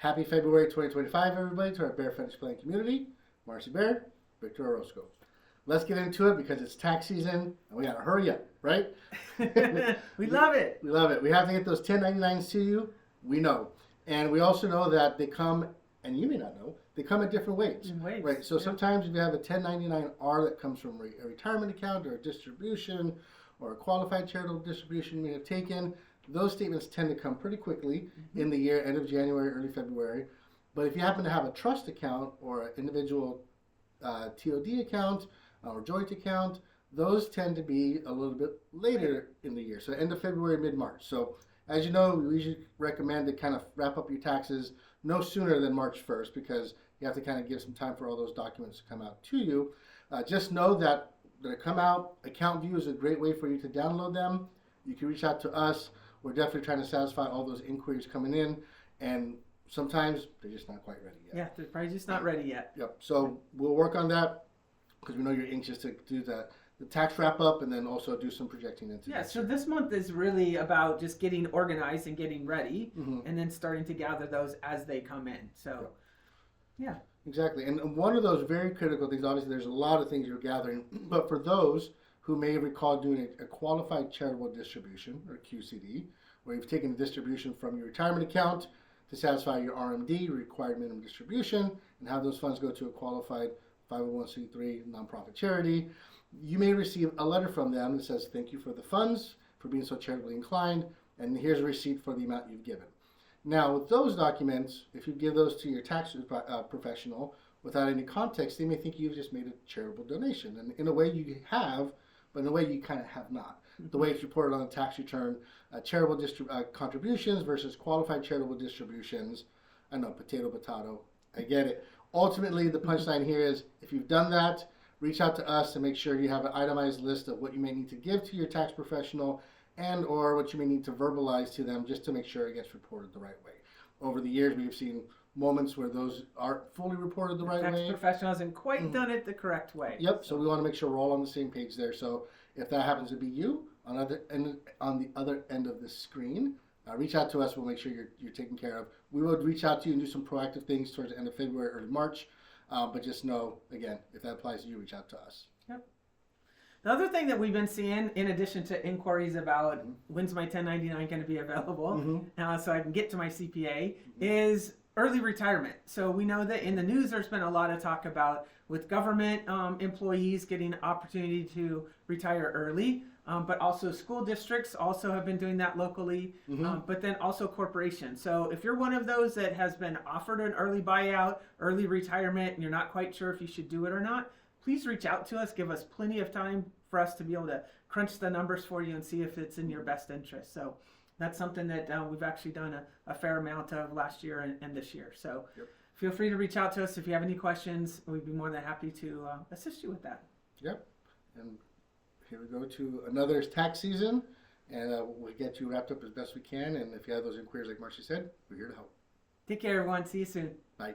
Happy February 2025, everybody, to our Bair Fetish playing community. Marcy Bair, Victor Orozco. Let's get into it because it's tax season and we gotta hurry up, right? We love it. We love it. We have to get those 1099s to you. We know. And we also know that they come, and you may not know, they come in different ways. In waves, right? So yeah. sometimes if you have a 1099R that comes from a retirement account or a distribution or a qualified charitable distribution you may have taken, those statements tend to come pretty quickly in the year, end of January, early February. But if you happen to have a trust account or an individual TOD account or joint account, those tend to be a little bit later in the year. So end of February, mid-March. So as you know, we usually recommend to kind of wrap up your taxes no sooner than March 1st because you have to kind of give some time for all those documents to come out to you. Just know that they come out. Account View is a great way for you to download them. You can reach out to us. We're definitely trying to satisfy all those inquiries coming in, and sometimes they're just not quite ready yet. Yeah, they're probably just not ready yet. Yep. So we'll work on that because we know you're anxious to do the tax wrap up and then also do some projecting into Yeah, next so year. this month is really about just getting organized and getting ready Mhm. and then starting to gather those as they come in. So, yeah. Exactly. And one of those very critical things, obviously there's a lot of things you're gathering, but for those who may recall doing a qualified charitable distribution, or QCD, where you've taken a distribution from your retirement account to satisfy your RMD, required minimum distribution, and have those funds go to a qualified 501c3 nonprofit charity, you may receive a letter from them that says, thank you for the funds, for being so charitably inclined, and here's a receipt for the amount you've given. Now, with those documents, if you give those to your tax professional without any context, they may think you've just made a charitable donation. And in a way you have, but in a way you kind of have not. The way it's reported on the tax return, charitable contributions versus qualified charitable distributions. I know, potato, I get it. Ultimately, the punchline here is, if you've done that, reach out to us to make sure you have an itemized list of what you may need to give to your tax professional and or what you may need to verbalize to them just to make sure it gets reported the right way. Over the years, we've seen moments where those aren't fully reported the right Tax way. professional hasn't quite done it the correct way. Yep, so we want to make sure we're all on the same page there. So if that happens to be you on the other end of the screen, reach out to us. We'll make sure you're taken care of. We will reach out to you and do some proactive things towards the end of February, early March. But just know, again, if that applies to you, reach out to us. Yep. The other thing that we've been seeing, in addition to inquiries about when's my 1099 going to be available, so I can get to my CPA, is early retirement. So we know that in the news there's been a lot of talk about with government employees getting an opportunity to retire early, but also school districts also have been doing that locally, but then also corporations. So if you're one of those that has been offered an early buyout, early retirement, and you're not quite sure if you should do it or not, please reach out to us. Give us plenty of time for us to be able to crunch the numbers for you and see if it's in your best interest. So that's something that we've actually done a fair amount of last year and this year. So feel free to reach out to us if you have any questions. We'd be more than happy to assist you with that. Yep. And here we go to another tax season, and we'll get you wrapped up as best we can. And if you have those inquiries, like Marcy said, we're here to help. Take care, everyone. See you soon. Bye.